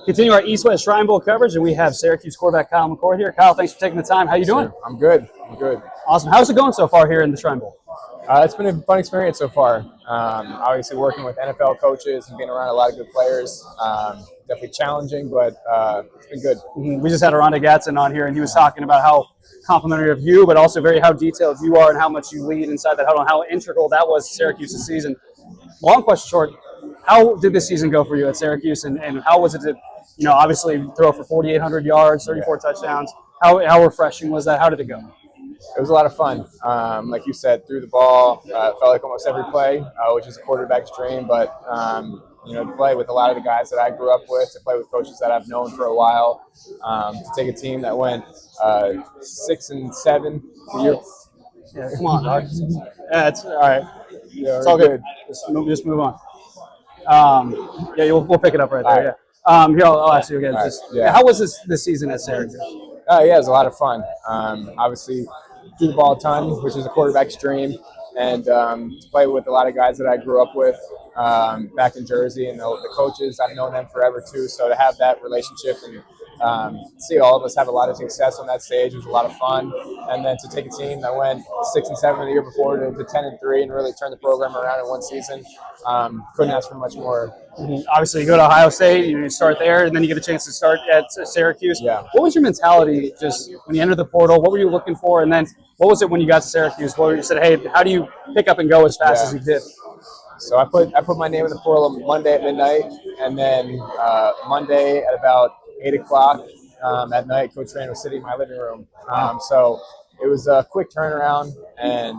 Continue our East-West Shrine Bowl coverage, and we have Syracuse quarterback Kyle McCord here. Kyle, thanks for taking the time. How you doing? I'm good. I'm good. Awesome. How's it going so far here in the Shrine Bowl? It's been a fun experience so far. Obviously, working with NFL coaches and being around a lot of good players. Definitely challenging, but it's been good. We just had Aranda Gatson on here, and he was talking about how complimentary of you, but also how detailed you are and how much you lead inside that huddle and how integral that was to Syracuse's season. Long question short, how did this season go for you at Syracuse, and how was it to, obviously throw for 4,800 yards, 34 touchdowns? How refreshing was that? How did it go? It was a lot of fun. Like you said, threw the ball. Felt like almost every play, which is a quarterback's dream. But to play with a lot of the guys that I grew up with, to play with coaches that I've known for a while, to take a team that went 6-7 the year. Yeah, come on, dog. Yeah, it's all right. Yeah, it's all good. Just move on. We'll pick it up right there. Right. Yeah. Here, I'll ask you again. Right. How was this season at Syracuse? Yeah, it was a lot of fun. Obviously, threw the ball a ton, which is a quarterback's dream, and to play with a lot of guys that I grew up with back in Jersey, and the coaches, I've known them forever too. So to have that relationship and see all of us have a lot of success on that stage was a lot of fun. And then to take a team that went 6-7 the year before to 10-3 and really turn the program around in one season, couldn't ask for much more. Obviously, you go to Ohio State, you start there, and then you get a chance to start at Syracuse. Yeah. What was your mentality just when you entered the portal? What were you looking for? And then what was it when you got to Syracuse? What you said, hey, how do you pick up and go as fast as you did? So I put my name in the portal Monday at midnight, and then Monday at about 8 o'clock at night, Coach Rand was sitting in my living room. So it was a quick turnaround, and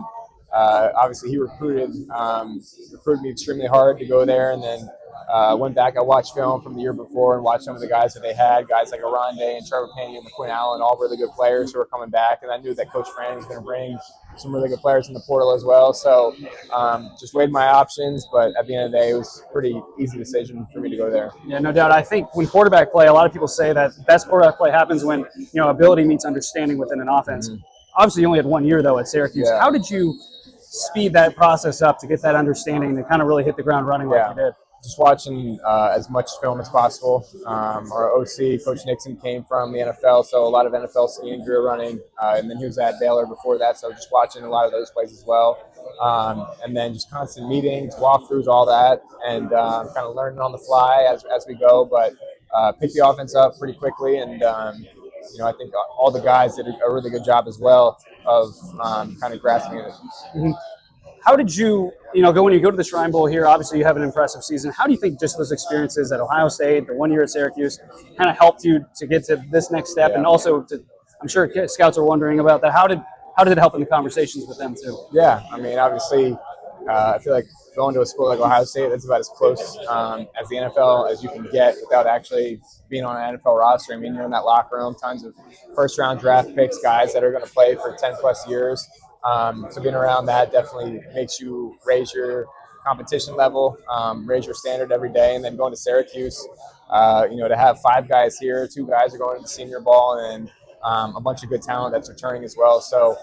obviously he recruited me extremely hard to go there, and then went back. I watched film from the year before and watched some of the guys that they had, guys like Aranda and Trevor Payne and McQuinn Allen, all really good players who were coming back. And I knew that Coach Fran was going to bring some really good players in the portal as well. So just weighed my options, but at the end of the day, it was a pretty easy decision for me to go there. Yeah, no doubt. I think when quarterback play, a lot of people say that best quarterback play happens when ability meets understanding within an offense. Obviously, you only had 1 year, though, at Syracuse. Yeah. How did you speed that process up to get that understanding to kind of really hit the ground running like you did? Just watching as much film as possible. Our OC, Coach Nixon, came from the NFL, so a lot of NFL scheme we were running, and then he was at Baylor before that, so just watching a lot of those plays as well. And then just constant meetings, walkthroughs, all that, and kind of learning on the fly as we go, but pick the offense up pretty quickly, and I think all the guys did a really good job as well of kind of grasping it. Mm-hmm. How did you, when you go to the Shrine Bowl here, obviously you have an impressive season. How do you think just those experiences at Ohio State, the 1 year at Syracuse, kind of helped you to get to this next step? Yeah. And also, I'm sure scouts are wondering about that. How did it help in the conversations with them too? Yeah, I mean, obviously, I feel like going to a school like Ohio State, that's about as close as the NFL as you can get without actually being on an NFL roster. I mean, you're in that locker room, tons of first-round draft picks, guys that are going to play for 10-plus years. So being around that definitely makes you raise your competition level, raise your standard every day. And then going to Syracuse, to have 5 guys here, 2 guys are going to the senior ball, and a bunch of good talent that's returning as well. So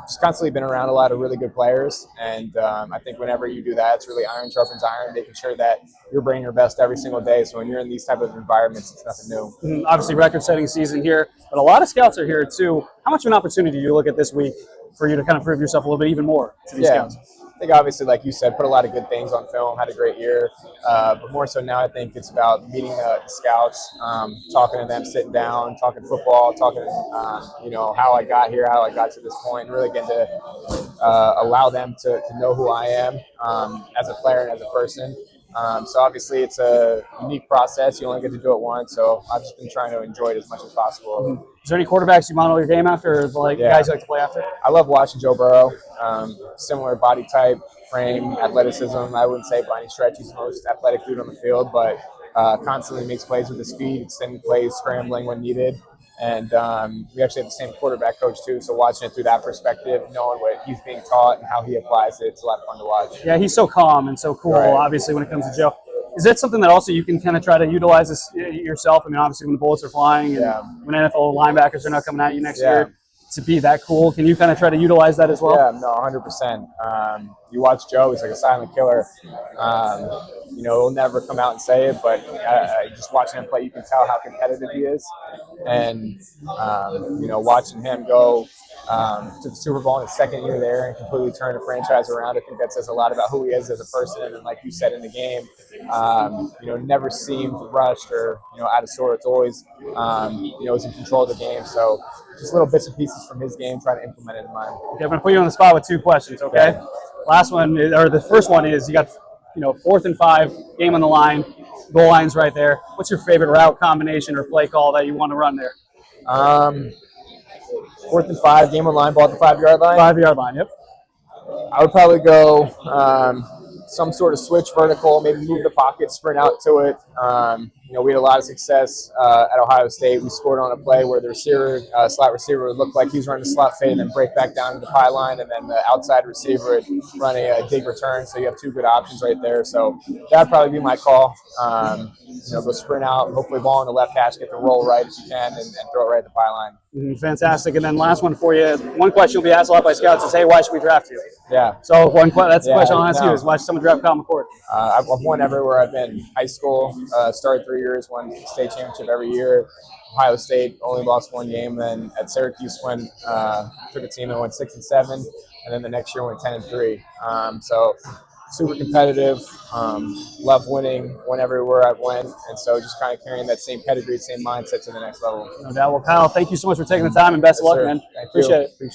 just constantly been around a lot of really good players. And I think whenever you do that, it's really iron sharpens iron, making sure that you're bringing your best every single day. So when you're in these type of environments, it's nothing new. Obviously, record-setting season here, but a lot of scouts are here too. How much of an opportunity do you look at this week for you to kind of prove yourself a little bit even more to these scouts? I think obviously, like you said, put a lot of good things on film, had a great year. But more so now, I think it's about meeting the scouts, talking to them, sitting down, talking football, talking, how I got here, how I got to this point, and really getting to allow them to know who I am as a player and as a person. So obviously it's a unique process. You only get to do it once. So I've just been trying to enjoy it as much as possible. Is there any quarterbacks you model your game after, or guys you like to play after? I love watching Joe Burrow. Similar body type, frame, athleticism. I wouldn't say by any stretch he's the most athletic dude on the field, but constantly makes plays with his feet, extending plays, scrambling when needed. And we actually have the same quarterback coach too, so watching it through that perspective, knowing what he's being taught and how he applies it, it's a lot of fun to watch. Yeah, he's so calm and so cool, obviously, when it comes to Joe. Is that something that also you can kind of try to utilize this yourself? I mean, obviously, when the bullets are flying and when NFL linebackers are not coming at you next year, to be that cool, can you kind of try to utilize that as well? Yeah, no, 100%. you watch Joe, he's like a silent killer. You know, he'll never come out and say it, but just watching him play, you can tell how competitive he is. And, you know, watching him go to the Super Bowl in his second year there and completely turn the franchise around, I think that says a lot about who he is as a person. And like you said in the game, you know, never seemed rushed or, you know, out of sorts. Always, you know, was in control of the game. So just little bits and pieces from his game, trying to implement it in mine. Okay, I'm going to put you on the spot with 2 questions, okay? Last one, or the first one is you got, you know, 4th and 5, game on the line, goal line's right there. What's your favorite route combination or play call that you want to run there? 4th and 5, game on line, ball at the 5-yard line. 5-yard line, yep. I would probably go some sort of switch vertical, maybe move the pocket, sprint out to it. You know, we had a lot of success at Ohio State. We scored on a play where the receiver, slot receiver, would look like he was running a slot fade and then break back down to the pylon, and then the outside receiver would run a dig return. So you have 2 good options right there. So that'd probably be my call. You know, go sprint out, hopefully ball in the left hash, get the roll right if you can, and throw it right at the pylon. Fantastic. And then last one for you. One question you'll be asked a lot by scouts is, hey, why should we draft you? Yeah. So that's the question I'll ask you is, why should someone draft Kyle McCord? I've won everywhere I've been. High school, started 3 years, won state championship every year. Ohio State only lost 1 game. Then at Syracuse, when took a team and went 6 and 7, and then the next year went 10 and 3. So super competitive, love winning, won everywhere I've went, and so just kind of carrying that same pedigree, same mindset to the next level. No doubt. Well, Kyle, thank you so much for taking the time, and best of luck, man. Thank Appreciate you. it.